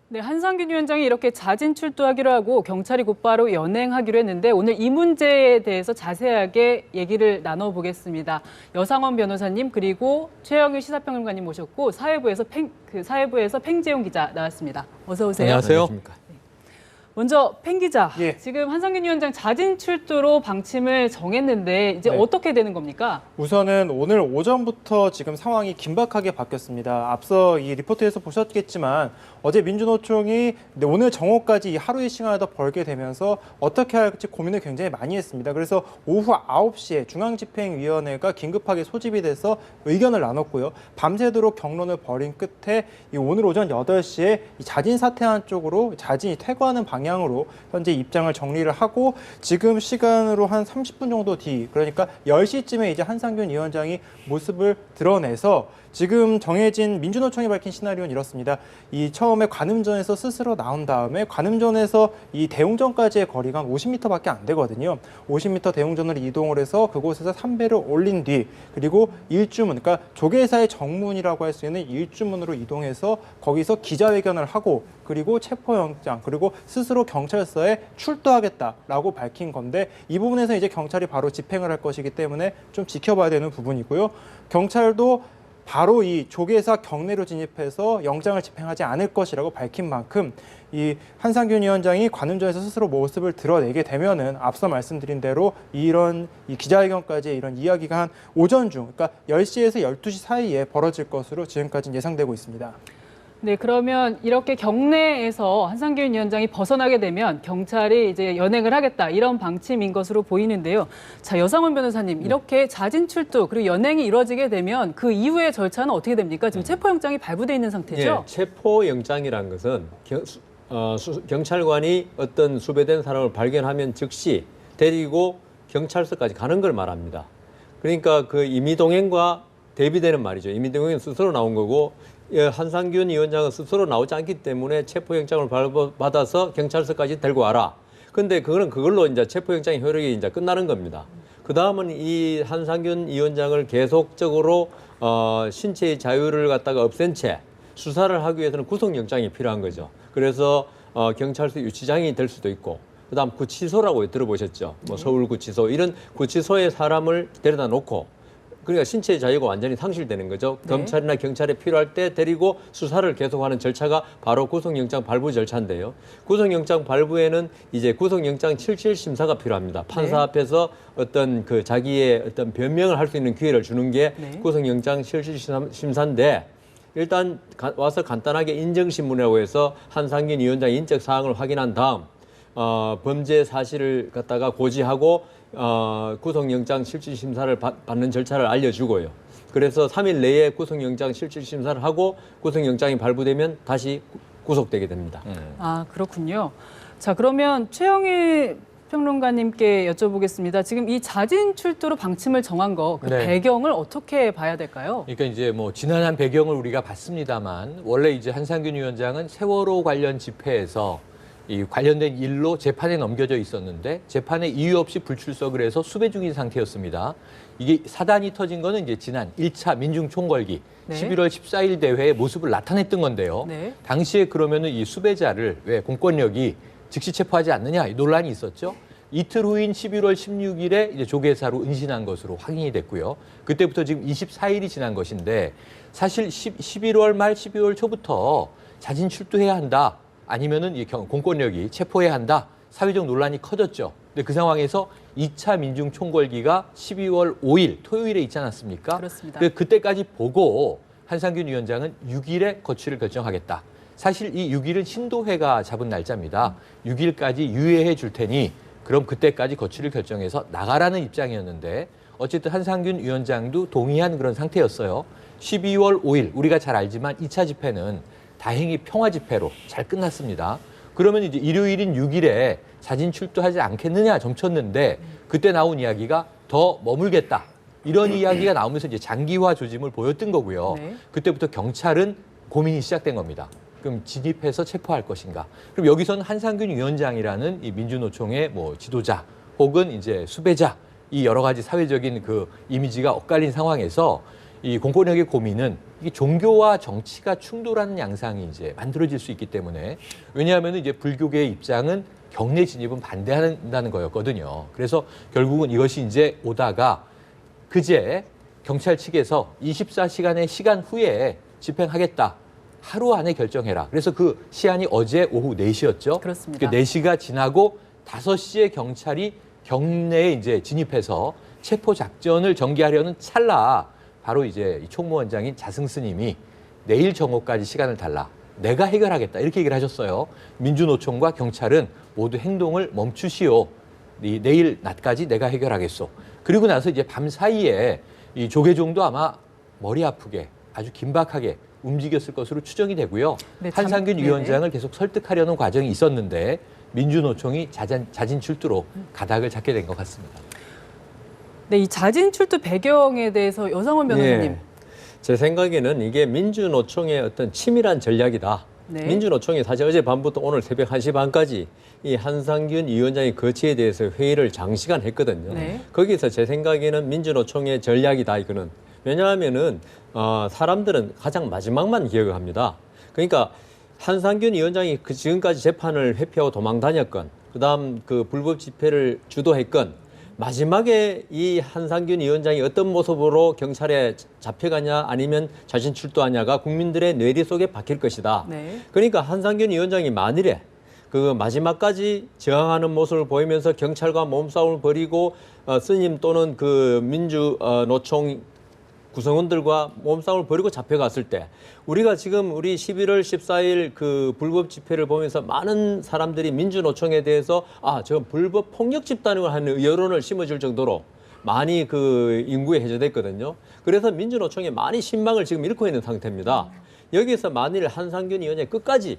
네, 한상균 위원장이 이렇게 자진 출두하기로 하고 경찰이 곧바로 연행하기로 했는데 오늘 이 문제에 대해서 자세하게 얘기를 나눠보겠습니다. 여상원 변호사님 그리고 최영일 시사평론가님 모셨고 사회부에서 팽재용 기자 나왔습니다. 어서 오세요. 안녕하세요. 먼저 팽 기자, 예. 지금 한상균 위원장 자진 출두로 방침을 정했는데 이제 네. 어떻게 되는 겁니까? 우선은 오늘 오전부터 지금 상황이 긴박하게 바뀌었습니다. 앞서 이 리포트에서 보셨겠지만 어제 민주노총이 오늘 정오까지 이 하루의 시간을 더 벌게 되면서 어떻게 할지 고민을 굉장히 많이 했습니다. 그래서 오후 9시에 중앙집행위원회가 긴급하게 소집이 돼서 의견을 나눴고요. 밤새도록 경론을 벌인 끝에 이 오늘 오전 8시에 이 자진 사퇴한 쪽으로 자진이 퇴거하는 방향으로 현재 입장을 정리를 하고 지금 시간으로 한 30분 정도 뒤, 그러니까 10시쯤에 이제 한상균 위원장이 모습을 드러내서 지금 정해진 민주노총이 밝힌 시나리오는 이렇습니다. 이 처음에 관음전에서 스스로 나온 다음에 관음전에서 이 대웅전까지의 거리가 한 50m밖에 안 되거든요. 50m 대웅전으로 이동을 해서 그곳에서 삼배를 올린 뒤 그리고 일주문, 그러니까 조계사의 정문이라고 할 수 있는 일주문으로 이동해서 거기서 기자회견을 하고 그리고 체포영장 그리고 스스로 경찰서에 출두하겠다라고 밝힌 건데 이 부분에서 이제 경찰이 바로 집행을 할 것이기 때문에 좀 지켜봐야 되는 부분이고요. 경찰도 바로 이 조계사 경내로 진입해서 영장을 집행하지 않을 것이라고 밝힌 만큼 이 한상균 위원장이 관음전에서 스스로 모습을 드러내게 되면은 앞서 말씀드린 대로 이런 이 기자회견까지 이런 이야기가 한 오전 중, 그러니까 10시에서 12시 사이에 벌어질 것으로 지금까지는 예상되고 있습니다. 네, 그러면 이렇게 경내에서 한상균 위원장이 벗어나게 되면 경찰이 이제 연행을 하겠다 이런 방침인 것으로 보이는데요. 자, 여상원 변호사님, 이렇게 자진 출두 그리고 연행이 이루어지게 되면 그 이후의 절차는 어떻게 됩니까? 지금 체포영장이 발부돼 있는 상태죠? 예, 체포영장이라는 것은 경찰관이 어떤 수배된 사람을 발견하면 즉시 데리고 경찰서까지 가는 걸 말합니다. 그러니까 그 임의동행과 대비되는 말이죠. 임의동행은 스스로 나온 거고 한상균 위원장은 스스로 나오지 않기 때문에 체포영장을 발부받아서 경찰서까지 데리고 와라. 근데 그걸로 이제 체포영장의 효력이 이제 끝나는 겁니다. 그 다음은 이 한상균 위원장을 계속적으로 신체의 자유를 갖다가 없앤 채 수사를 하기 위해서는 구속영장이 필요한 거죠. 그래서 경찰서 유치장이 될 수도 있고, 그다음 구치소라고 들어보셨죠? 뭐 서울구치소 이런 구치소에 사람을 데려다 놓고. 그러니까 신체의 자유가 완전히 상실되는 거죠. 네. 검찰이나 경찰에 필요할 때 데리고 수사를 계속하는 절차가 바로 구속영장 발부 절차인데요. 구속영장 발부에는 이제 구속영장 실질심사가 필요합니다. 판사 네. 앞에서 어떤 그 자기의 어떤 변명을 할 수 있는 기회를 주는 게 네. 구속영장 실질심사인데 일단 와서 간단하게 인정신문이라고 해서 한상균 위원장 인적 사항을 확인한 다음 범죄 사실을 갖다가 고지하고 구속영장 실질심사를 받는 절차를 알려주고요. 그래서 3일 내에 구속영장 실질심사를 하고 구속영장이 발부되면 다시 구속되게 됩니다. 아, 그렇군요. 자, 그러면 최영일 평론가님께 여쭤보겠습니다. 지금 이 자진 출두로 방침을 정한 거, 그 네. 배경을 어떻게 봐야 될까요? 그러니까 이제 뭐 지난한 배경을 우리가 봤습니다만 원래 이제 한상균 위원장은 세월호 관련 집회에서 이 관련된 일로 재판에 넘겨져 있었는데 재판에 이유 없이 불출석을 해서 수배 중인 상태였습니다. 이게 사단이 터진 거는 이제 지난 1차 민중총궐기 네. 11월 14일 대회의 모습을 나타냈던 건데요. 네. 당시에 그러면은 이 수배자를 왜 공권력이 즉시 체포하지 않느냐 이 논란이 있었죠. 이틀 후인 11월 16일에 이제 조계사로 은신한 것으로 확인이 됐고요. 그때부터 지금 24일이 지난 것인데 사실 11월 말 12월 초부터 자진 출두해야 한다. 아니면은 이 공권력이 체포해야 한다. 사회적 논란이 커졌죠. 근데 그 상황에서 2차 민중총궐기가 12월 5일 토요일에 있지 않았습니까? 그렇습니다. 그때까지 보고 한상균 위원장은 6일에 거취를 결정하겠다. 사실 이 6일은 신도회가 잡은 날짜입니다. 6일까지 유예해 줄 테니 그럼 그때까지 거취를 결정해서 나가라는 입장이었는데 어쨌든 한상균 위원장도 동의한 그런 상태였어요. 12월 5일 우리가 잘 알지만 2차 집회는 다행히 평화 집회로 잘 끝났습니다. 그러면 이제 일요일인 6일에 자진 출두하지 않겠느냐 점쳤는데 그때 나온 이야기가 더 머물겠다. 이런 이야기가 나오면서 이제 장기화 조짐을 보였던 거고요. 네. 그때부터 경찰은 고민이 시작된 겁니다. 그럼 진입해서 체포할 것인가? 그럼 여기서는 한상균 위원장이라는 이 민주노총의 뭐 지도자 혹은 이제 수배자 이 여러 가지 사회적인 그 이미지가 엇갈린 상황에서 이 공권력의 고민은 이게 종교와 정치가 충돌하는 양상이 이제 만들어질 수 있기 때문에 왜냐하면 이제 불교계의 입장은 경내 진입은 반대한다는 거였거든요. 그래서 결국은 이것이 이제 오다가 그제 경찰 측에서 24시간의 시간 후에 집행하겠다. 하루 안에 결정해라. 그래서 그 시한이 어제 오후 4시였죠. 그렇습니다. 4시가 지나고 5시에 경찰이 경내에 이제 진입해서 체포 작전을 전개하려는 찰나 바로 이제 이 총무원장인 자승 스님이 내일 정오까지 시간을 달라. 내가 해결하겠다. 이렇게 얘기를 하셨어요. 민주노총과 경찰은 모두 행동을 멈추시오. 내일 낮까지 내가 해결하겠소. 그리고 나서 이제 밤 사이에 이 조계종도 아마 머리 아프게 아주 긴박하게 움직였을 것으로 추정이 되고요. 네, 한상균 네네. 위원장을 계속 설득하려는 과정이 있었는데 민주노총이 자진 출두로 가닥을 잡게 된 것 같습니다. 네, 이 자진 출두 배경에 대해서 여상원 변호사님. 예. 제 생각에는 이게 민주노총의 어떤 치밀한 전략이다. 네. 민주노총이 사실 어젯밤부터 오늘 새벽 1시 반까지 이 한상균 위원장의 거취에 대해서 회의를 장시간 했거든요. 네. 거기서 제 생각에는 민주노총의 전략이다, 이거는. 왜냐하면은, 사람들은 가장 마지막만 기억을 합니다. 그러니까 한상균 위원장이 그 지금까지 재판을 회피하고 도망 다녔건, 그 다음 그 불법 집회를 주도했건, 마지막에 이 한상균 위원장이 어떤 모습으로 경찰에 잡혀가냐 아니면 자신 출두하냐가 국민들의 뇌리 속에 박힐 것이다. 네. 그러니까 한상균 위원장이 만일에 그 마지막까지 저항하는 모습을 보이면서 경찰과 몸싸움을 벌이고 스님 또는 그 민주노총 구성원들과 몸싸움을 벌이고 잡혀갔을 때 우리가 지금 우리 11월 14일 그 불법 집회를 보면서 많은 사람들이 민주노총에 대해서 저 불법 폭력 집단을 하는 여론을 심어줄 정도로 많이 그 인구에 해제됐거든요. 그래서 민주노총에 많이 신망을 지금 잃고 있는 상태입니다. 여기서 만일 한상균 위원장이 끝까지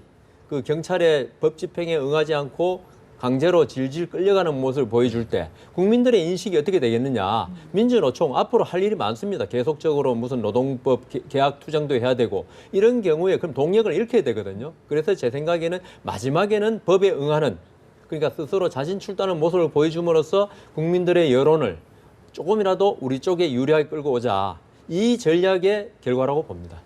그 경찰의 법 집행에 응하지 않고 강제로 질질 끌려가는 모습을 보여줄 때 국민들의 인식이 어떻게 되겠느냐. 민주노총 앞으로 할 일이 많습니다. 계속적으로 무슨 노동법 계약 투쟁도 해야 되고 이런 경우에 그럼 동력을 잃게 되거든요. 그래서 제 생각에는 마지막에는 법에 응하는, 그러니까 스스로 자진 출두하는 모습을 보여줌으로써 국민들의 여론을 조금이라도 우리 쪽에 유리하게 끌고 오자. 이 전략의 결과라고 봅니다.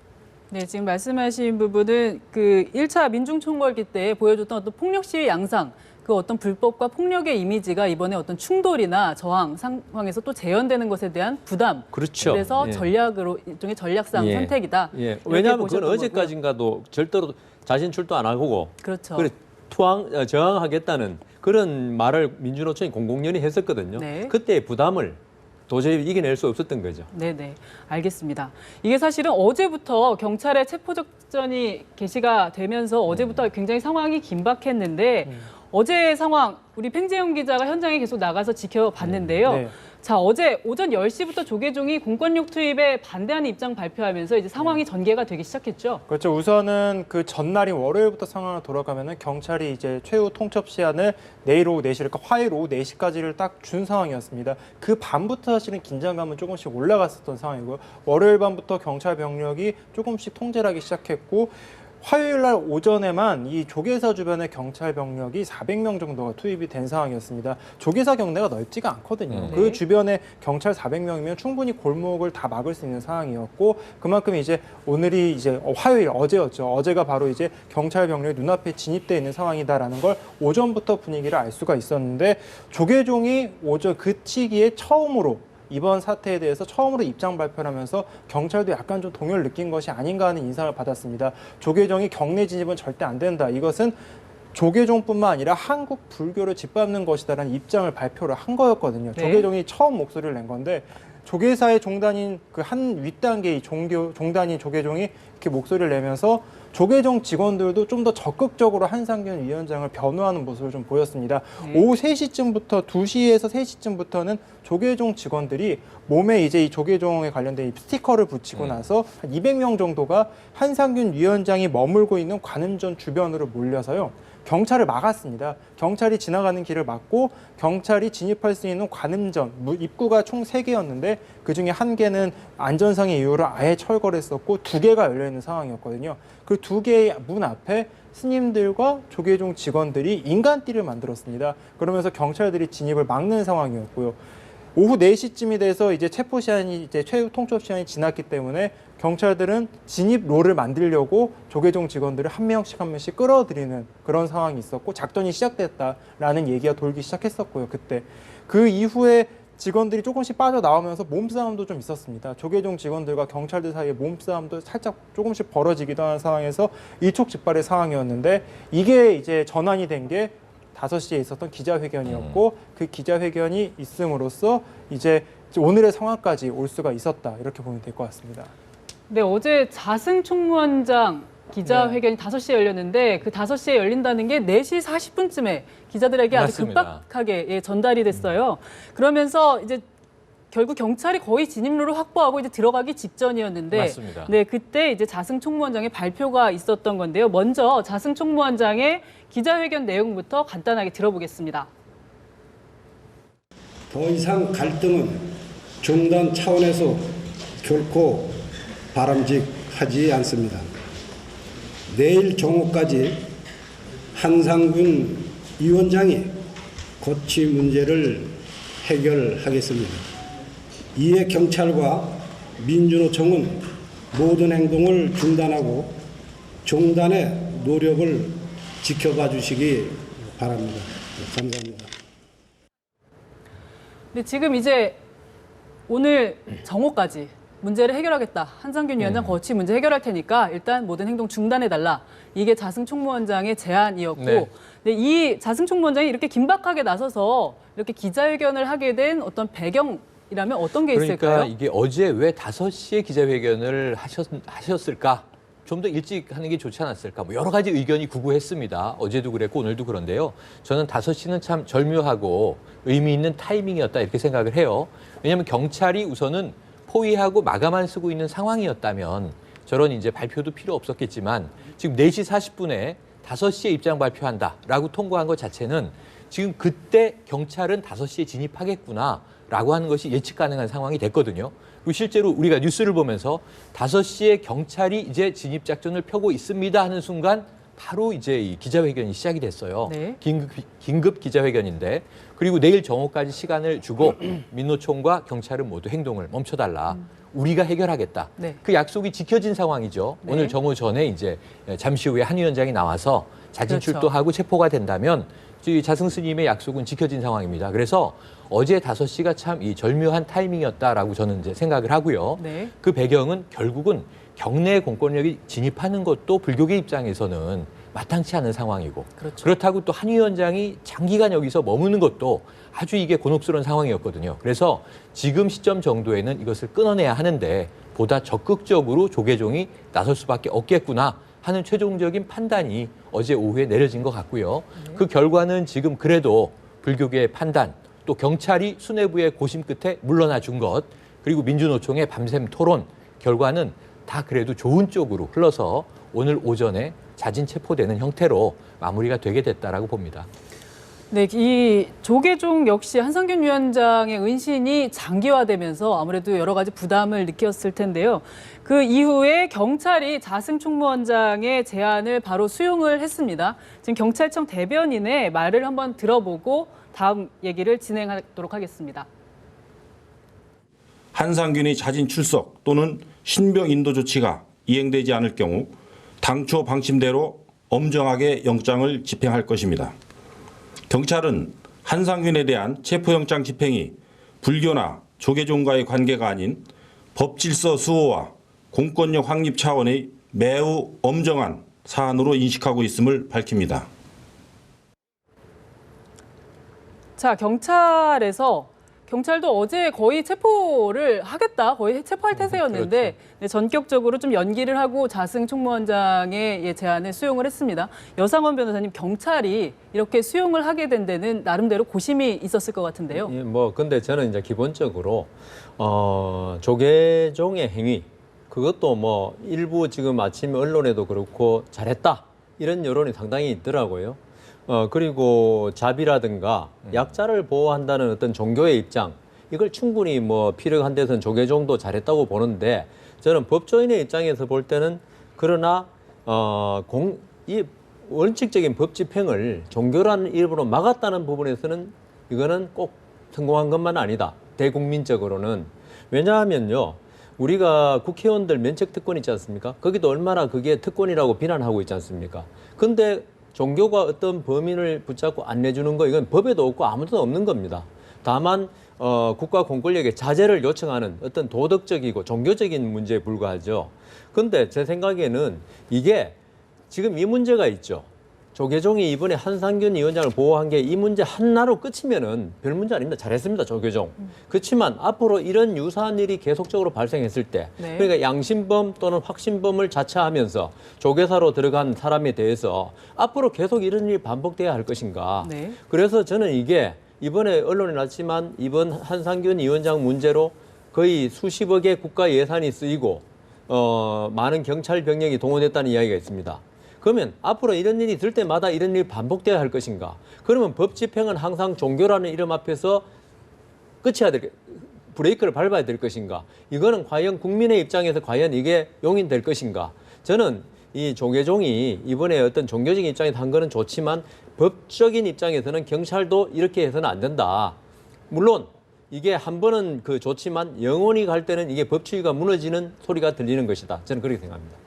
네, 지금 말씀하신 부분은 그 1차 민중총궐기 때 보여줬던 어떤 폭력 시위 양상, 그 어떤 불법과 폭력의 이미지가 이번에 어떤 충돌이나 저항 상황에서 또 재현되는 것에 대한 부담. 그렇죠. 그래서 예. 전략으로 일종의 전략상 예. 선택이다. 예. 이렇게 왜냐하면 그건 보셨던 거고요. 어제까지인가도 절대로 자신 출두 안 하고 그렇죠. 저항하겠다는 그런 말을 민주노총이 공공연히 했었거든요. 네. 그때의 부담을 도저히 이겨낼 수 없었던 거죠. 네네, 알겠습니다. 이게 사실은 어제부터 경찰의 체포작전이 개시가 되면서 어제부터 굉장히 상황이 긴박했는데 어제 상황 우리 팽재용 기자가 현장에 계속 나가서 지켜봤는데요. 네. 자, 어제 오전 10시부터 조계종이 공권력 투입에 반대하는 입장 발표하면서 이제 상황이 전개가 되기 시작했죠. 그렇죠. 우선은 그 전날인 월요일부터 상황을 돌아가면은 경찰이 이제 최후 통첩 시한을 내일 오후 4시, 그러니까 화요일 오후 4시까지를 딱 준 상황이었습니다. 그 밤부터 사실은 긴장감은 조금씩 올라갔었던 상황이고요. 월요일 밤부터 경찰 병력이 조금씩 통제를 하기 시작했고 화요일 날 오전에만 이 조계사 주변에 경찰 병력이 400명 정도가 투입이 된 상황이었습니다. 조계사 경내가 넓지가 않거든요. 그 주변에 경찰 400명이면 충분히 골목을 다 막을 수 있는 상황이었고 그만큼 이제 오늘이 이제 화요일 어제였죠. 어제가 바로 이제 경찰 병력이 눈앞에 진입돼 있는 상황이다라는 걸 오전부터 분위기를 알 수가 있었는데 조계종이 오전 그 시기에 처음으로 이번 사태에 대해서 처음으로 입장 발표를 하면서 경찰도 약간 좀 동요를 느낀 것이 아닌가 하는 인상을 받았습니다. 조계종이 경내 진입은 절대 안 된다. 이것은 조계종뿐만 아니라 한국 불교를 짓밟는 것이다라는 입장을 발표를 한 거였거든요. 네. 조계종이 처음 목소리를 낸 건데 조계사의 종단인 그 한 윗단계의 종단인 조계종이 이렇게 목소리를 내면서 조계종 직원들도 좀 더 적극적으로 한상균 위원장을 변호하는 모습을 좀 보였습니다. 오후 3시쯤부터 2시에서 3시쯤부터는 조계종 직원들이 몸에 이제 이 조계종에 관련된 이 스티커를 붙이고 나서 한 200명 정도가 한상균 위원장이 머물고 있는 관음전 주변으로 몰려서요. 경찰을 막았습니다. 경찰이 지나가는 길을 막고 경찰이 진입할 수 있는 관음전, 입구가 총 3개였는데 그중에 1개는 안전상의 이유로 아예 철거를 했었고 2개가 열려있는 상황이었거든요. 그 2개의 문 앞에 스님들과 조계종 직원들이 인간띠를 만들었습니다. 그러면서 경찰들이 진입을 막는 상황이었고요. 오후 4시쯤이 돼서 이제 체포 시한이 이제 최후 통첩 시한이 지났기 때문에 경찰들은 진입 롤을 만들려고 조계종 직원들을 한 명씩 한 명씩 끌어들이는 그런 상황이 있었고 작전이 시작됐다라는 얘기가 돌기 시작했었고요. 그때 그 이후에 직원들이 조금씩 빠져나오면서 몸싸움도 좀 있었습니다. 조계종 직원들과 경찰들 사이에 몸싸움도 살짝 조금씩 벌어지기도 하는 상황에서 일촉즉발의 상황이었는데 이게 이제 전환이 된 게 5시에 있었던 기자회견이었고 그 기자회견이 있음으로써 이제 오늘의 상황까지 올 수가 있었다 이렇게 보면 될 것 같습니다. 네, 어제 자승 총무원장 기자회견이 5시에 열렸는데 그 5시에 열린다는 게 4시 40분쯤에 기자들에게 아주 맞습니다. 급박하게 전달이 됐어요. 그러면서 이제 결국 경찰이 거의 진입로를 확보하고 이제 들어가기 직전이었는데 맞습니다. 네, 그때 이제 자승 총무원장의 발표가 있었던 건데요. 먼저 자승 총무원장의 기자회견 내용부터 간단하게 들어보겠습니다. 더 이상 갈등은 중단 차원에서 결코 바람직하지 않습니다. 내일 정오까지 한상균 위원장이 거취 문제를 해결하겠습니다. 이에 경찰과 민주노총은 모든 행동을 중단하고 종단의 노력을 지켜봐 주시기 바랍니다. 감사합니다. 근데 지금 이제 오늘 정오까지 문제를 해결하겠다. 한상균 위원장 거취 문제 해결할 테니까 일단 모든 행동 중단해달라. 이게 자승 총무원장의 제안이었고 네. 근데 이 자승 총무원장이 이렇게 긴박하게 나서서 이렇게 기자회견을 하게 된 어떤 배경이라면 어떤 게 있을까요? 그러니까 이게 어제 왜 5시에 기자회견을 하셨을까? 좀 더 일찍 하는 게 좋지 않았을까? 뭐 여러 가지 의견이 구구했습니다. 어제도 그랬고 오늘도 그런데요. 저는 5시는 참 절묘하고 의미 있는 타이밍이었다 이렇게 생각을 해요. 왜냐하면 경찰이 우선은 포위하고 마감안 쓰고 있는 상황이었다면 저런 이제 발표도 필요 없었겠지만 지금 4시 40분에 5시에 입장 발표한다라고 통보한 것 자체는 지금 그때 경찰은 5시에 진입하겠구나라고 하는 것이 예측 가능한 상황이 됐거든요. 그리고 실제로 우리가 뉴스를 보면서 5시에 경찰이 이제 진입 작전을 펴고 있습니다 하는 순간 바로 이제 이 기자회견이 시작이 됐어요. 네. 긴급 기자회견인데 그리고 내일 정오까지 시간을 주고 민노총과 경찰은 모두 행동을 멈춰달라. 우리가 해결하겠다. 네. 그 약속이 지켜진 상황이죠. 네. 오늘 정오 전에 이제 잠시 후에 한 위원장이 나와서 자진 그렇죠. 출두하고 체포가 된다면 자승 스님의 약속은 지켜진 상황입니다. 그래서 어제 5시가 참 이 절묘한 타이밍이었다라고 저는 이제 생각을 하고요. 네. 그 배경은 결국은 경내 공권력이 진입하는 것도 불교계 입장에서는 마땅치 않은 상황이고 그렇죠. 그렇다고 또 한 위원장이 장기간 여기서 머무는 것도 아주 이게 곤혹스러운 상황이었거든요. 그래서 지금 시점 정도에는 이것을 끊어내야 하는데 보다 적극적으로 조계종이 나설 수밖에 없겠구나 하는 최종적인 판단이 어제 오후에 내려진 것 같고요. 그 결과는 지금 그래도 불교계의 판단 또 경찰이 수뇌부의 고심 끝에 물러나 준 것 그리고 민주노총의 밤샘 토론 결과는 다 그래도 좋은 쪽으로 흘러서 오늘 오전에 자진 체포되는 형태로 마무리가 되게 됐다라고 봅니다. 네, 이 조계종 역시 한상균 위원장의 은신이 장기화되면서 아무래도 여러 가지 부담을 느꼈을 텐데요. 그 이후에 경찰이 자승 총무원장의 제안을 바로 수용을 했습니다. 지금 경찰청 대변인의 말을 한번 들어보고 다음 얘기를 진행하도록 하겠습니다. 한상균이 자진 출석 또는 신병 인도 조치가 이행되지 않을 경우 당초 방침대로 엄정하게 영장을 집행할 것입니다. 경찰은 한상균에 대한 체포영장 집행이 불교나 조계종과의 관계가 아닌 법질서 수호와 공권력 확립 차원의 매우 엄정한 사안으로 인식하고 있음을 밝힙니다. 자, 경찰도 어제 거의 체포를 하겠다, 거의 체포할 태세였는데 네, 전격적으로 좀 연기를 하고 자승 총무원장의 제안을 수용을 했습니다. 여상원 변호사님, 경찰이 이렇게 수용을 하게 된 데는 나름대로 고심이 있었을 것 같은데요. 예, 뭐 근데 저는 이제 기본적으로 조계종의 행위 그것도 뭐 일부 지금 아침 언론에도 그렇고 잘했다 이런 여론이 상당히 있더라고요. 그리고 자비라든가 약자를 보호한다는 어떤 종교의 입장 이걸 충분히 뭐 필요한 데서는 조계종도 잘했다고 보는데 저는 법조인의 입장에서 볼 때는 그러나 이 원칙적인 법 집행을 종교라는 이름으로 막았다는 부분에서는 이거는 꼭 성공한 것만 아니다. 대국민적으로는. 왜냐하면요. 우리가 국회의원들 면책 특권 있지 않습니까? 거기도 얼마나 그게 특권이라고 비난하고 있지 않습니까? 근데 종교가 어떤 범인을 붙잡고 안 내주는 거 이건 법에도 없고 아무데도 없는 겁니다. 다만 국가 공권력의 자제를 요청하는 어떤 도덕적이고 종교적인 문제에 불과하죠. 근데 제 생각에는 이게 지금 이 문제가 있죠. 조계종이 이번에 한상균 위원장을 보호한 게 이 문제 하나로 끝이면은 별 문제 아닙니다. 잘했습니다, 조계종. 그렇지만 앞으로 이런 유사한 일이 계속적으로 발생했을 때, 네. 그러니까 양심범 또는 확신범을 자처하면서 조계사로 들어간 사람에 대해서 앞으로 계속 이런 일이 반복돼야 할 것인가. 네. 그래서 저는 이게 이번에 언론에 났지만 이번 한상균 위원장 문제로 거의 수십억의 국가 예산이 쓰이고 많은 경찰 병력이 동원됐다는 이야기가 있습니다. 그러면 앞으로 이런 일이 들 때마다 이런 일이 반복돼야 할 것인가? 그러면 법 집행은 항상 종교라는 이름 앞에서 브레이크를 밟아야 될 것인가? 이거는 과연 국민의 입장에서 과연 이게 용인될 것인가? 저는 이 조계종이 이번에 어떤 종교적인 입장에서 한 거는 좋지만 법적인 입장에서는 경찰도 이렇게 해서는 안 된다. 물론 이게 한 번은 좋지만 영원히 갈 때는 이게 법치주의가 무너지는 소리가 들리는 것이다. 저는 그렇게 생각합니다.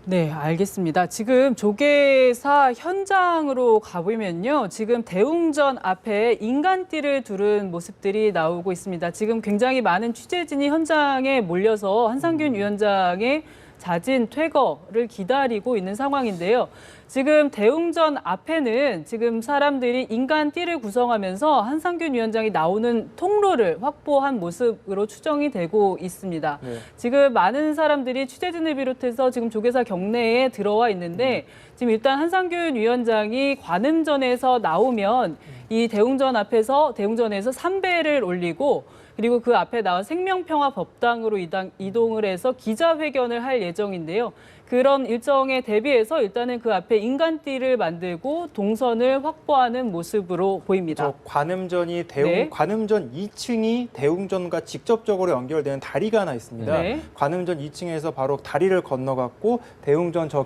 네, 알겠습니다. 지금 조계사 현장으로 가보면요. 지금 대웅전 앞에 인간띠를 두른 모습들이 나오고 있습니다. 지금 굉장히 많은 취재진이 현장에 몰려서 한상균 위원장의 자진 퇴거를 기다리고 있는 상황인데요. 지금 대웅전 앞에는 지금 사람들이 인간띠를 구성하면서 한상균 위원장이 나오는 통로를 확보한 모습으로 추정이 되고 있습니다. 네. 지금 많은 사람들이 취재진을 비롯해서 지금 조계사 경내에 들어와 있는데 지금 일단 한상균 위원장이 관음전에서 나오면 이 대웅전에서 삼배를 올리고 그리고 그 앞에 나온 생명평화법당으로 이동을 해서 기자회견을 할 예정인데요. 그런 일정에 대비해서 일단은 그 앞에 인간띠를 만들고 동선을 확보하는 모습으로 보입니다. 저 관음전이 네. 관음전 2층이 대웅전과 직접적으로 연결되는 다리가 하나 있습니다. 네. 관음전 2층에서 바로 다리를 건너갔고 대웅전 저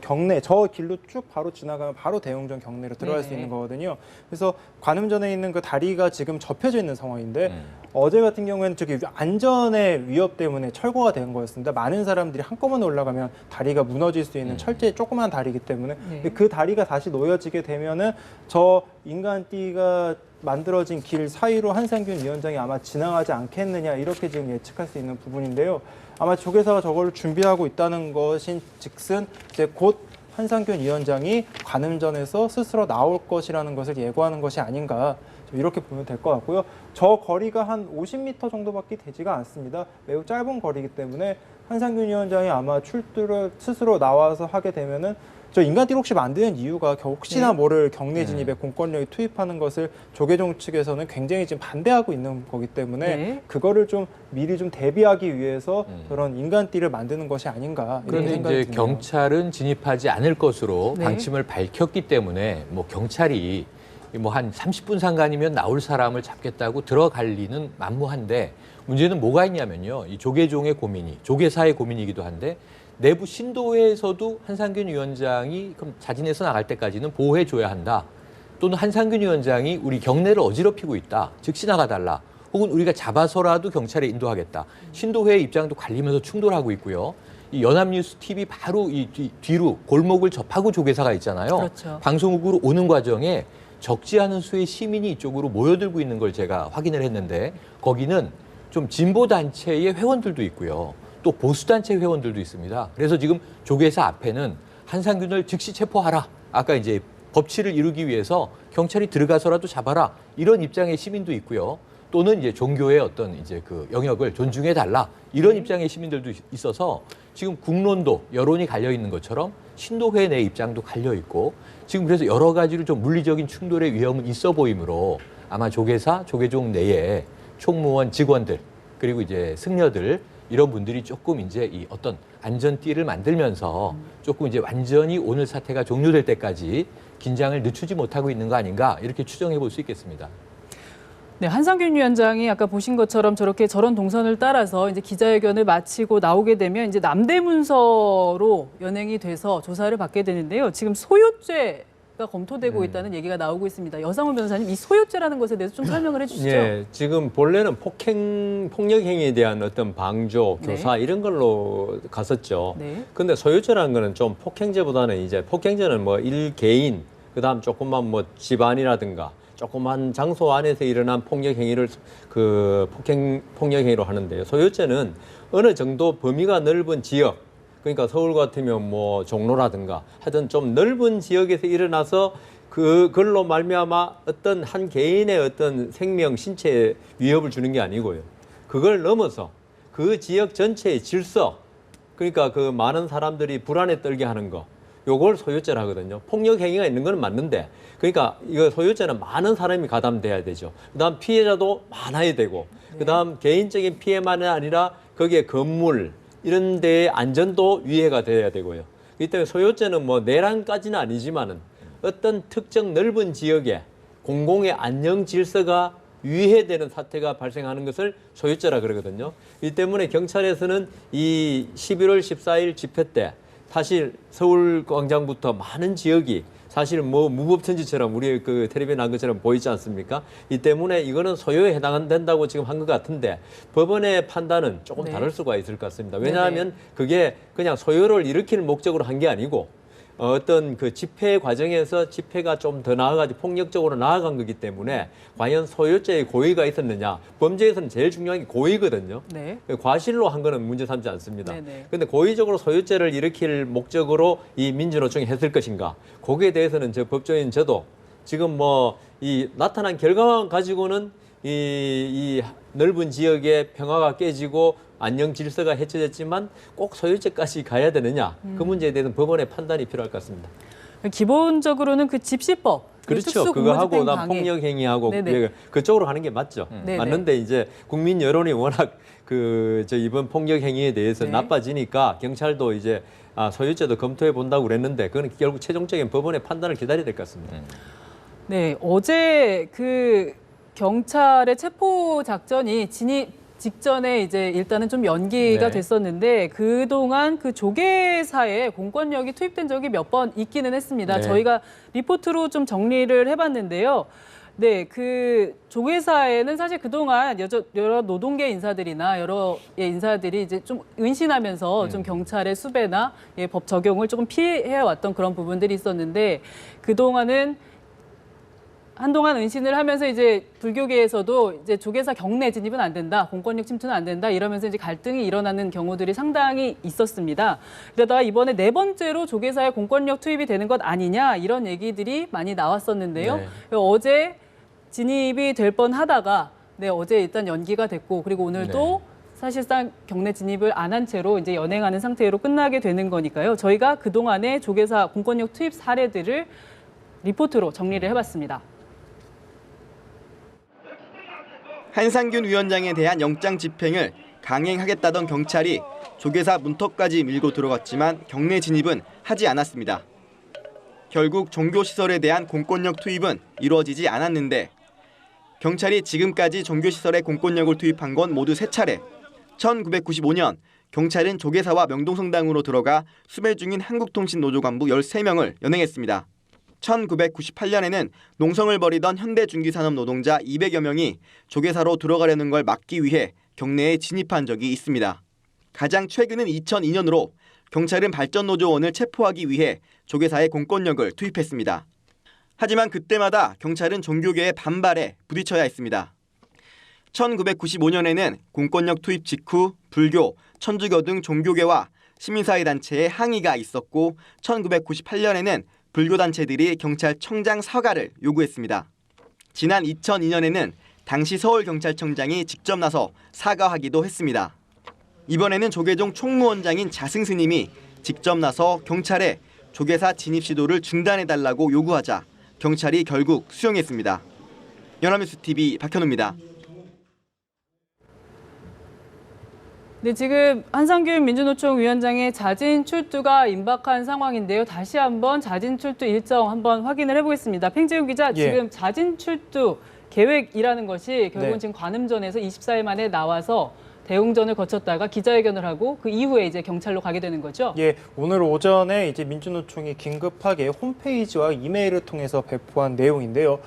길로 쭉 바로 지나가면 바로 대웅전 경내로 들어갈 수 네. 있는 거거든요. 그래서 관음전에 있는 그 다리가 지금 접혀져 있는 상황인데 어제 같은 경우에는 저기 안전의 위협 때문에 철거가 된 거였습니다. 많은 사람들이 한꺼번에 올라가면 다리가 무너질 수 있는 철제 조그만 다리이기 때문에 네. 그 다리가 다시 놓여지게 되면은 저 인간띠가 만들어진 길 사이로 한상균 위원장이 아마 지나가지 않겠느냐 이렇게 지금 예측할 수 있는 부분인데요. 아마 조계사가 저걸 준비하고 있다는 것인 즉슨 이제 곧 한상균 위원장이 관음전에서 스스로 나올 것이라는 것을 예고하는 것이 아닌가 이렇게 보면 될 것 같고요. 저 거리가 한 50m 정도밖에 되지가 않습니다. 매우 짧은 거리이기 때문에 한상균 위원장이 아마 출두를 스스로 나와서 하게 되면은 저 인간띠를 혹시 만드는 이유가 혹시나 모를 경내 진입에 공권력이 투입하는 것을 조계종 측에서는 굉장히 지금 반대하고 있는 거기 때문에 네. 그거를 좀 미리 좀 대비하기 위해서 저런 인간띠를 만드는 것이 아닌가 이런 그런데 생각이 이제 드네요. 경찰은 진입하지 않을 것으로 네. 방침을 밝혔기 때문에 뭐 경찰이 뭐 한 30분 상간이면 나올 사람을 잡겠다고 들어갈 리는 만무한데 문제는 뭐가 있냐면요. 이 조계종의 고민이 조계사의 고민이기도 한데 내부 신도회에서도 한상균 위원장이 그럼 자진해서 나갈 때까지는 보호해줘야 한다. 또는 한상균 위원장이 우리 경내를 어지럽히고 있다. 즉시 나가달라. 혹은 우리가 잡아서라도 경찰에 인도하겠다. 신도회의 입장도 갈리면서 충돌하고 있고요. 이 연합뉴스 TV 바로 이 뒤로 골목을 접하고 조계사가 있잖아요. 그렇죠. 방송국으로 오는 과정에 적지 않은 수의 시민이 이쪽으로 모여들고 있는 걸 제가 확인을 했는데 거기는 좀 진보 단체의 회원들도 있고요. 또 보수 단체 회원들도 있습니다. 그래서 지금 조계사 앞에는 한상균을 즉시 체포하라. 아까 이제 법치를 이루기 위해서 경찰이 들어가서라도 잡아라. 이런 입장의 시민도 있고요. 또는 이제 종교의 어떤 이제 그 영역을 존중해 달라. 이런 입장의 시민들도 있어서 지금 국론도 여론이 갈려 있는 것처럼 신도회 내 입장도 갈려 있고 지금 그래서 여러 가지로 좀 물리적인 충돌의 위험은 있어 보이므로 아마 조계사, 조계종 내에 총무원 직원들 그리고 이제 승려들 이런 분들이 조금 이제 이 어떤 안전띠를 만들면서 조금 이제 완전히 오늘 사태가 종료될 때까지 긴장을 늦추지 못하고 있는 거 아닌가 이렇게 추정해 볼 수 있겠습니다. 네, 한상균 위원장이 아까 보신 것처럼 저런 동선을 따라서 이제 기자회견을 마치고 나오게 되면 이제 남대문서로 연행이 돼서 조사를 받게 되는데요. 지금 소유죄 검토되고 있다는 얘기가 나오고 있습니다. 여상훈 변호사님, 이 소유죄라는 것에 대해서 좀 설명을 해주시죠. 예, 지금 본래는 폭력 행위에 대한 어떤 방조, 교사 이런 걸로 갔었죠. 네. 근데 소유죄라는 거는 좀 폭행죄보다는 이제 폭행죄는 뭐 일개인, 그다음 조금만 뭐 집안이라든가 조그만 장소 안에서 일어난 폭력 행위를 폭력 행위로 하는데요. 소유죄는 어느 정도 범위가 넓은 지역, 그러니까 서울 같으면 뭐 종로라든가 하여튼 좀 넓은 지역에서 일어나서 그걸로 말미암아 어떤 한 개인의 어떤 생명, 신체에 위협을 주는 게 아니고요. 그걸 넘어서 그 지역 전체의 질서, 그러니까 그 많은 사람들이 불안에 떨게 하는 거, 요걸 소유죄라 하거든요. 폭력 행위가 있는 건 맞는데, 그러니까 이거 소유죄는 많은 사람이 가담돼야 되죠. 그다음 피해자도 많아야 되고, 그다음 개인적인 피해만이 아니라 거기에 건물 이런 데의 안전도 위해가 돼야 되고요. 그렇기 때문에 소유죄는 뭐 내란까지는 아니지만은 어떤 특정 넓은 지역에 공공의 안녕 질서가 위해되는 사태가 발생하는 것을 소유죄라 그러거든요. 이 때문에 경찰에서는 이 11월 14일 집회 때 사실 서울광장부터 많은 지역이 사실 뭐 무법천지처럼 우리 그 텔레비에 나온 것처럼 보이지 않습니까? 이 때문에 이거는 소유에 해당된다고 지금 한 것 같은데 법원의 판단은 조금 다를 수가 있을 것 같습니다. 왜냐하면 그게 그냥 소유를 일으키는 목적으로 한 게 아니고 어떤 그 집회 과정에서 집회가 좀 더 나아가지고 폭력적으로 나아간 거기 때문에 과연 소유죄의 고의가 있었느냐. 범죄에서는 제일 중요한 게 고의거든요. 네. 과실로 한 거는 문제 삼지 않습니다. 네네. 그런데 고의적으로 소유죄를 일으킬 목적으로 이 민주노총이 했을 것인가. 거기에 대해서는 저 법조인 저도 지금 뭐 이 나타난 결과만 가지고는 이 넓은 지역의 평화가 깨지고 안녕 질서가 해쳐졌지만 꼭 소유죄까지 가야 되느냐. 그 문제에 대해서는 법원의 판단이 필요할 것 같습니다. 기본적으로는 그 집시법, 그렇죠. 그거 하고 난 폭력 행위하고 그쪽으로 가는 게 맞죠. 맞는데 이제 국민 여론이 워낙 이번 폭력 행위에 대해서 나빠지니까 경찰도 이제 소유죄도 검토해 본다고 그랬는데 그건 결국 최종적인 법원의 판단을 기다려야 될 것 같습니다. 네, 어제 그 경찰의 체포 작전이 진입 직전에 이제 일단은 좀 연기가 됐었는데 그동안 그 조계사에 공권력이 투입된 적이 몇 번 있기는 했습니다. 저희가 리포트로 좀 정리를 해봤는데요. 네, 그 조계사에는 사실 그동안 여러 노동계 인사들이나 여러 인사들이 이제 좀 은신하면서 좀 경찰의 수배나 법 적용을 조금 피해왔던 그런 부분들이 있었는데 그동안은 한동안 은신을 하면서 이제 불교계에서도 이제 조계사 경내 진입은 안 된다, 공권력 침투는 안 된다 이러면서 이제 갈등이 일어나는 경우들이 상당히 있었습니다. 그러다가 이번에 네 번째로 조계사의 공권력 투입이 되는 것 아니냐 이런 얘기들이 많이 나왔었는데요. 어제 진입이 될 뻔하다가 어제 일단 연기가 됐고 그리고 오늘도 사실상 경내 진입을 안 한 채로 이제 연행하는 상태로 끝나게 되는 거니까요. 저희가 그동안의 조계사 공권력 투입 사례들을 리포트로 정리를 해봤습니다. 한상균 위원장에 대한 영장 집행을 강행하겠다던 경찰이 조계사 문턱까지 밀고 들어갔지만 경내 진입은 하지 않았습니다. 결국 종교시설에 대한 공권력 투입은 이루어지지 않았는데 경찰이 지금까지 종교시설에 공권력을 투입한 건 모두 3차례. 1995년 경찰은 조계사와 명동성당으로 들어가 수배 중인 한국통신노조 간부 13명을 연행했습니다. 1998년에는 농성을 벌이던 현대중기산업 노동자 200여 명이 조계사로 들어가려는 걸 막기 위해 경내에 진입한 적이 있습니다. 가장 최근은 2002년으로 경찰은 발전노조원을 체포하기 위해 조계사의 공권력을 투입했습니다. 하지만 그때마다 경찰은 종교계의 반발에 부딪혀야 했습니다. 1995년에는 공권력 투입 직후 불교, 천주교 등 종교계와 시민사회단체의 항의가 있었고 1998년에는 불교단체들이 경찰청장 사과를 요구했습니다. 지난 2002년에는 당시 서울경찰청장이 직접 나서 사과하기도 했습니다. 이번에는 조계종 총무원장인 자승스님이 직접 나서 경찰에 조계사 진입 시도를 중단해달라고 요구하자 경찰이 결국 수용했습니다. 연합뉴스TV 박현우입니다. 네, 지금 한상균 민주노총 위원장의 자진 출두가 임박한 상황인데요. 다시 한번 자진 출두 일정 한번 확인을 해보겠습니다. 팽재훈 기자, 지금 자진 출두 계획이라는 것이 결국은 지금 관음전에서 24일 만에 나와서 대웅전을 거쳤다가 기자회견을 하고 그 이후에 이제 경찰로 가게 되는 거죠. 예, 오늘 오전에 이제 민주노총이 긴급하게 홈페이지와 이메일을 통해서 배포한 내용인데요.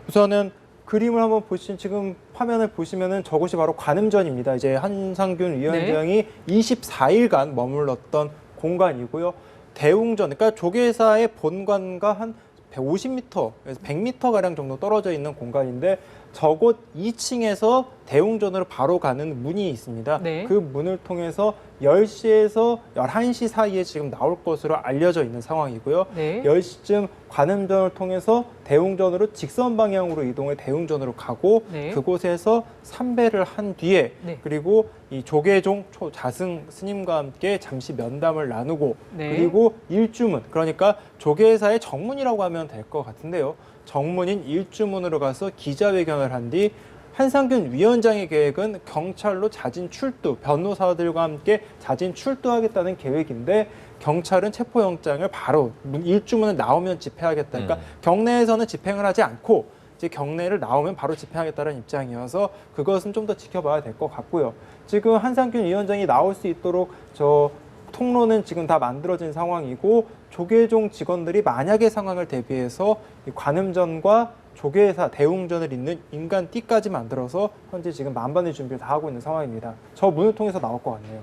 우선은 그림을 한번 보시면 지금 화면을 보시면은 저곳이 바로 관음전입니다. 이제 한상균 위원장이 24일간 머물렀던 공간이고요. 대웅전, 그러니까 조계사의 본관과 한 150m에서 100m 가량 정도 떨어져 있는 공간인데 저곳 2층에서 대웅전으로 바로 가는 문이 있습니다. 네. 그 문을 통해서 10시에서 11시 사이에 지금 나올 것으로 알려져 있는 상황이고요. 네. 10시쯤 관음전을 통해서 대웅전으로 직선 방향으로 이동해 대웅전으로 가고 네. 그곳에서 삼배를 한 뒤에 네. 그리고 이 조계종 초자승 스님과 함께 잠시 면담을 나누고 네. 그리고 일주문, 그러니까 조계사의 정문이라고 하면 될 것 같은데요. 정문인 일주문으로 가서 기자회견을 한 뒤 한상균 위원장의 계획은 경찰로 자진 출두, 변호사들과 함께 자진 출두하겠다는 계획인데 경찰은 체포영장을 바로 일주문을 나오면 집행하겠다. 그러니까 경내에서는 집행을 하지 않고 이제 경내를 나오면 바로 집행하겠다는 입장이어서 그것은 좀 더 지켜봐야 될 것 같고요. 지금 한상균 위원장이 나올 수 있도록 저 통로는 지금 다 만들어진 상황이고 조계종 직원들이 만약의 상황을 대비해서 이 관음전과 조계사 대웅전을 잇는 인간띠까지 만들어서 현재 지금 만반의 준비를 다 하고 있는 상황입니다. 저 문을 통해서 나올 것 같네요.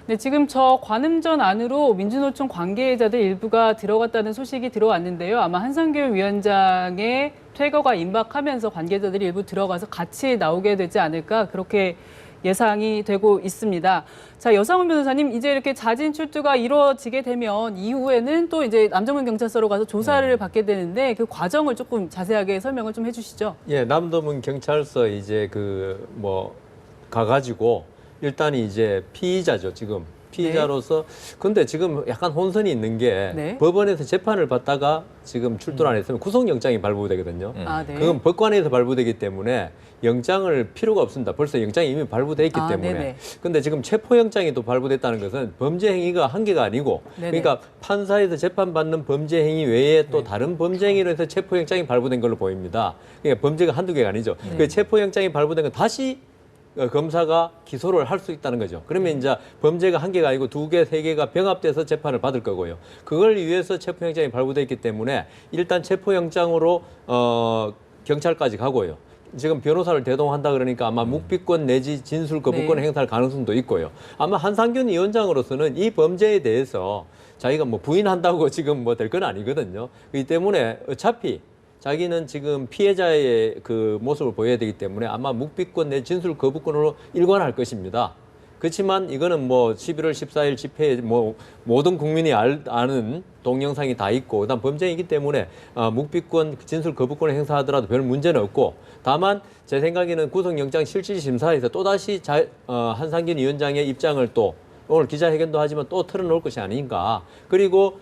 네, 지금 저 관음전 안으로 민주노총 관계자들 일부가 들어갔다는 소식이 들어왔는데요. 아마 한상균 위원장의 퇴거가 임박하면서 관계자들이 일부 들어가서 같이 나오게 되지 않을까 그렇게 예상이 되고 있습니다. 자, 여상훈 변호사님, 이제 이렇게 자진 출두가 이루어지게 되면 이후에는 또 이제 남정문 경찰서로 가서 조사를 받게 되는데 그 과정을 조금 자세하게 설명을 좀 해주시죠. 예, 남도문 경찰서 이제 가가지고 일단 이제 피의자죠, 지금. 피의자로서. 근데 지금 약간 혼선이 있는 게 네. 법원에서 재판을 받다가 지금 출두를 안 했으면 구속영장이 발부되거든요. 아, 네. 그건 법관에서 발부되기 때문에 영장을 필요가 없습니다. 벌써 영장이 이미 발부돼 있기 때문에. 네네. 근데 지금 체포영장이 또 발부됐다는 것은 범죄 행위가 한계가 아니고 네네. 그러니까 판사에서 재판받는 범죄 행위 외에 또 다른 범죄 행위로 해서 체포영장이 발부된 걸로 보입니다. 그러니까 범죄가 한두 개가 아니죠. 그 체포영장이 발부된 건 다시 검사가 기소를 할 수 있다는 거죠. 그러면 이제 범죄가 한 개가 아니고 두 개, 세 개가 병합돼서 재판을 받을 거고요. 그걸 위해서 체포영장이 발부됐기 때문에 일단 체포영장으로 경찰까지 가고요. 지금 변호사를 대동한다 그러니까 아마 묵비권 내지 진술 거부권 행사할 가능성도 있고요. 아마 한상균 위원장으로서는 이 범죄에 대해서 자기가 뭐 부인한다고 지금 뭐 될 건 아니거든요. 그렇기 때문에 어차피 자기는 지금 피해자의 그 모습을 보여야 되기 때문에 아마 묵비권 내 진술 거부권으로 일관할 것입니다. 그렇지만 이거는 뭐 11월 14일 집회에 뭐 모든 국민이 아는 동영상이 다 있고 그다음 범죄이기 때문에 묵비권 진술 거부권을 행사하더라도 별 문제는 없고 다만 제 생각에는 구속영장 실질 심사에서 또다시 한상균 위원장의 입장을 또 오늘 기자회견도 하지만 또 털어놓을 것이 아닌가. 그리고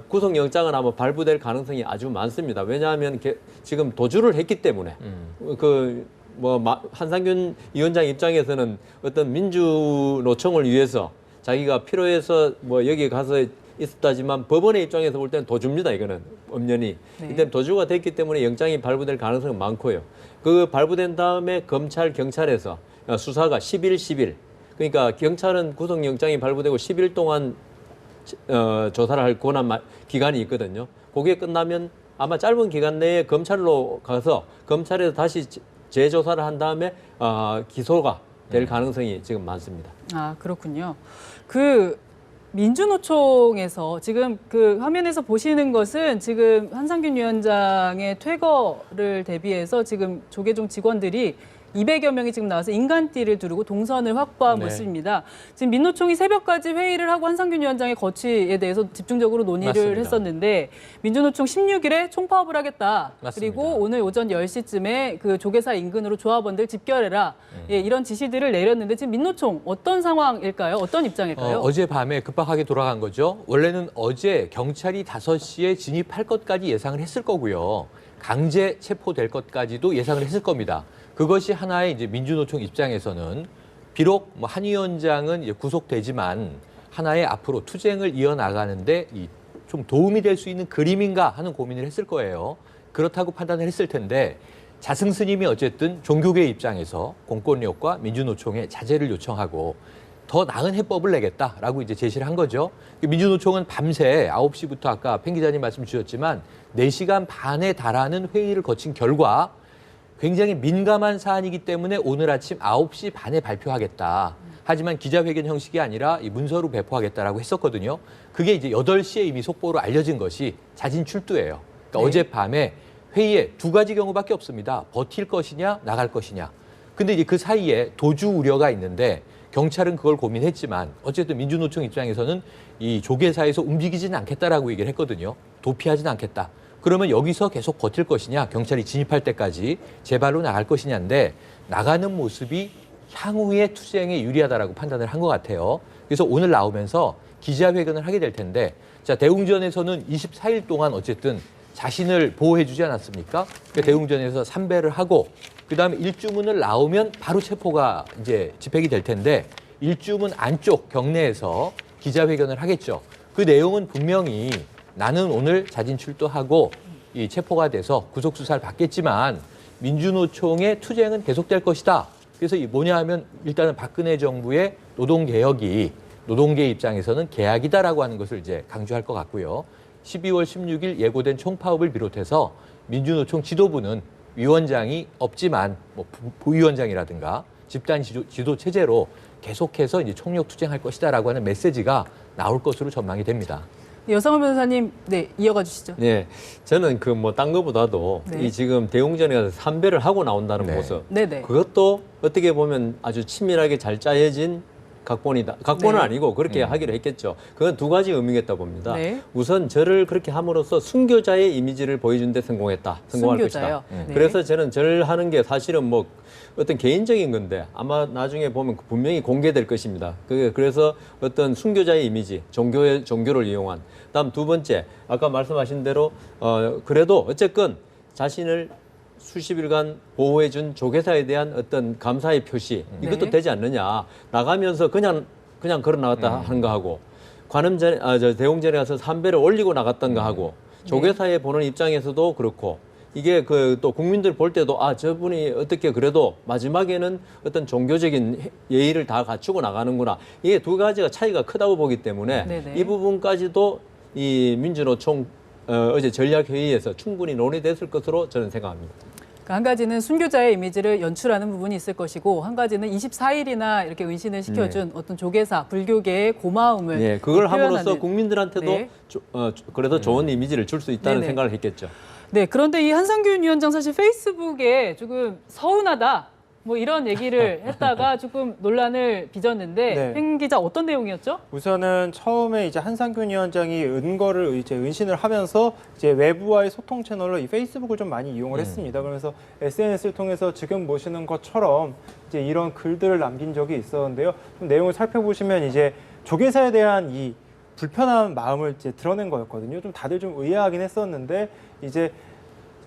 구속영장은 아마 발부될 가능성이 아주 많습니다. 왜냐하면 지금 도주를 했기 때문에 한상균 위원장 입장에서는 어떤 민주노총을 위해서 자기가 필요해서 뭐 여기 가서 있었다지만 법원의 입장에서 볼 때는 도주입니다. 이거는 엄연히. 이때 도주가 됐기 때문에 영장이 발부될 가능성은 많고요. 그 발부된 다음에 검찰, 경찰에서 수사가 10일 그러니까 경찰은 구속영장이 발부되고 10일 동안 조사를 할 권한 기간이 있거든요. 그게 끝나면 아마 짧은 기간 내에 검찰로 가서 검찰에서 다시 재조사를 한 다음에 기소가 될 가능성이 지금 많습니다. 아, 그렇군요. 그 민주노총에서 지금 그 화면에서 보시는 것은 지금 한상균 위원장의 퇴거를 대비해서 지금 조계종 직원들이 200여 명이 지금 나와서 인간띠를 두르고 동선을 확보한 모습입니다. 지금 민노총이 새벽까지 회의를 하고 한상균 위원장의 거취에 대해서 집중적으로 논의를 맞습니다. 했었는데 민주노총 16일에 총파업을 하겠다. 맞습니다. 그리고 오늘 오전 10시쯤에 그 조계사 인근으로 조합원들 집결해라. 예, 이런 지시들을 내렸는데 지금 민노총 어떤 상황일까요? 어떤 입장일까요? 어젯밤에 급박하게 돌아간 거죠. 원래는 어제 경찰이 5시에 진입할 것까지 예상을 했을 거고요. 강제 체포될 것까지도 예상을 했을 겁니다. 그것이 하나의 이제 민주노총 입장에서는 비록 뭐 한 위원장은 이제 구속되지만 하나의 앞으로 투쟁을 이어나가는데 좀 도움이 될 수 있는 그림인가 하는 고민을 했을 거예요. 그렇다고 판단을 했을 텐데 자승 스님이 어쨌든 종교계 입장에서 공권력과 민주노총에 자제를 요청하고 더 나은 해법을 내겠다라고 이제 제시를 한 거죠. 민주노총은 밤새 9시부터 아까 팽 기자님 말씀 주셨지만 4시간 반에 달하는 회의를 거친 결과 굉장히 민감한 사안이기 때문에 오늘 아침 9시 반에 발표하겠다. 하지만 기자회견 형식이 아니라 이 문서로 배포하겠다라고 했었거든요. 그게 이제 8시에 이미 속보로 알려진 것이 자진 출두예요. 그러니까 네. 어젯밤에 회의에 2가지 경우밖에 없습니다. 버틸 것이냐, 나갈 것이냐. 근데 이제 그 사이에 도주 우려가 있는데 경찰은 그걸 고민했지만 어쨌든 민주노총 입장에서는 이 조계사에서 움직이지는 않겠다라고 얘기를 했거든요. 도피하지는 않겠다. 그러면 여기서 계속 버틸 것이냐, 경찰이 진입할 때까지 제발로 나갈 것이냐인데 나가는 모습이 향후의 투쟁에 유리하다라고 판단을 한 것 같아요. 그래서 오늘 나오면서 기자회견을 하게 될 텐데 자, 대웅전에서는 24일 동안 어쨌든 자신을 보호해주지 않았습니까? 그러니까 대웅전에서 삼배를 하고 그다음에 일주문을 나오면 바로 체포가 이제 집행이 될 텐데 일주문 안쪽 경내에서 기자회견을 하겠죠. 그 내용은 분명히 나는 오늘 자진 출두하고 이 체포가 돼서 구속 수사를 받겠지만 민주노총의 투쟁은 계속될 것이다. 그래서 이 뭐냐 하면 일단은 박근혜 정부의 노동개혁이 노동계 입장에서는 계약이다라고 하는 것을 이제 강조할 것 같고요. 12월 16일 예고된 총파업을 비롯해서 민주노총 지도부는 위원장이 없지만 뭐 부위원장이라든가 집단 지도 체제로 계속해서 이제 총력 투쟁할 것이다라고 하는 메시지가 나올 것으로 전망이 됩니다. 여상원 변호사님, 네, 이어가 주시죠. 네, 저는 그 뭐 딴 거보다도 네. 이 지금 대웅전에 가서 삼배를 하고 나온다는 네. 모습, 네네. 그것도 어떻게 보면 아주 치밀하게 잘 짜여진 각본이다. 각본은 네. 아니고 그렇게 하기로 했겠죠. 그건 2가지 의미겠다 봅니다. 네. 우선 저를 그렇게 함으로써 순교자의 이미지를 보여준 데 성공할 순교자요? 것이다. 네. 그래서 저는 절 하는 게 사실은 뭐 어떤 개인적인 건데 아마 나중에 보면 분명히 공개될 것입니다. 그래서 어떤 순교자의 이미지, 종교를 이용한. 다음 2번째, 아까 말씀하신 대로 그래도 어쨌건 자신을 수십일간 보호해준 조계사에 대한 어떤 감사의 표시, 이것도 네. 되지 않느냐. 나가면서 그냥 걸어 나갔다 하는 거 하고, 대웅전에 가서 삼배를 올리고 나갔던가 하고, 조계사에 보는 입장에서도 그렇고, 이게 또 국민들 볼 때도 저분이 어떻게 그래도 마지막에는 어떤 종교적인 예의를 다 갖추고 나가는구나. 이게 2가지가 차이가 크다고 보기 때문에 네네. 이 부분까지도 이 민주노총 어제 전략회의에서 충분히 논의됐을 것으로 저는 생각합니다. 그러니까 한 가지는 순교자의 이미지를 연출하는 부분이 있을 것이고 한 가지는 24일이나 이렇게 은신을 시켜준 어떤 조계사, 불교계의 고마움을 네, 그걸 함으로써 표현하는. 국민들한테도 네. 그래도 좋은 이미지를 줄 수 있다는 네네. 생각을 했겠죠. 네, 그런데 이 한상균 위원장 사실 페이스북에 조금 서운하다 뭐 이런 얘기를 했다가 조금 논란을 빚었는데 네. 팽 기자 어떤 내용이었죠? 우선은 처음에 이제 한상균 위원장이 은거를 이제 은신을 하면서 이제 외부와의 소통 채널로 이 페이스북을 좀 많이 이용을 했습니다. 그러면서 SNS를 통해서 지금 보시는 것처럼 이제 이런 글들을 남긴 적이 있었는데요. 좀 내용을 살펴보시면 이제 조계사에 대한 이 불편한 마음을 이제 드러낸 거였거든요. 좀 다들 좀 의아하긴 했었는데 이제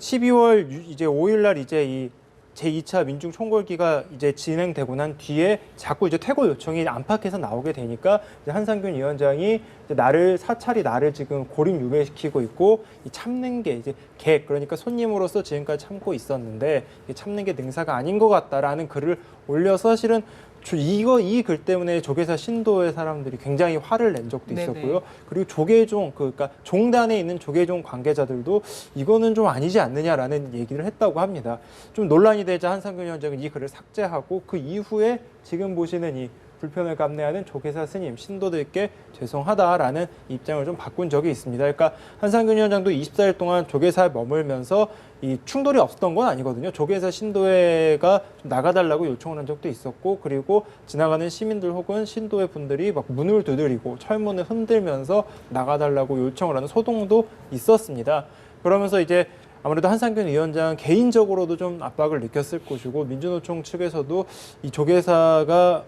12월 이제 5일 날 이제 이 제2차 민중 총궐기가 이제 진행되고 난 뒤에 자꾸 이제 퇴거 요청이 안팎에서 나오게 되니까 이제 한상균 위원장이 이제 사찰이 나를 지금 고립 유배시키고 있고 이 참는 게 이제 그러니까 손님으로서 지금까지 참고 있었는데 참는 게 능사가 아닌 것 같다라는 글을 올려서 사실은 이 글 때문에 조계사 신도의 사람들이 굉장히 화를 낸 적도 네네. 있었고요. 그리고 조계종 그러니까 종단에 있는 조계종 관계자들도 이거는 좀 아니지 않느냐라는 얘기를 했다고 합니다. 좀 논란이 되자 한상균 위원장은 이 글을 삭제하고 그 이후에 지금 보시는 이 불편을 감내하는 조계사 스님, 신도들께 죄송하다라는 입장을 좀 바꾼 적이 있습니다. 그러니까 한상균 위원장도 24일 동안 조계사에 머물면서 이 충돌이 없었던 건 아니거든요. 조계사 신도회가 좀 나가달라고 요청을 한 적도 있었고, 그리고 지나가는 시민들 혹은 신도회 분들이 막 문을 두드리고 철문을 흔들면서 나가달라고 요청을 하는 소동도 있었습니다. 그러면서 이제 아무래도 한상균 위원장 개인적으로도 좀 압박을 느꼈을 것이고, 민주노총 측에서도 이 조계사가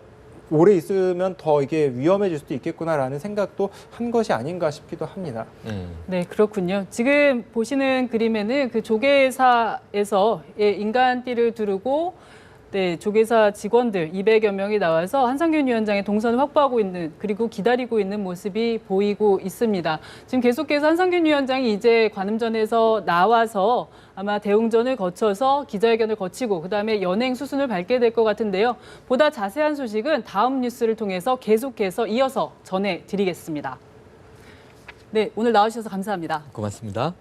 오래 있으면 더 이게 위험해질 수도 있겠구나라는 생각도 한 것이 아닌가 싶기도 합니다. 네, 그렇군요. 지금 보시는 그림에는 그 조계사에서 인간띠를 두르고 네, 조계사 직원들 200여 명이 나와서 한상균 위원장의 동선을 확보하고 있는 그리고 기다리고 있는 모습이 보이고 있습니다. 지금 계속해서 한상균 위원장이 이제 관음전에서 나와서 아마 대웅전을 거쳐서 기자회견을 거치고 그다음에 연행 수순을 밟게 될 것 같은데요. 보다 자세한 소식은 다음 뉴스를 통해서 계속해서 이어서 전해드리겠습니다. 네, 오늘 나와주셔서 감사합니다. 고맙습니다.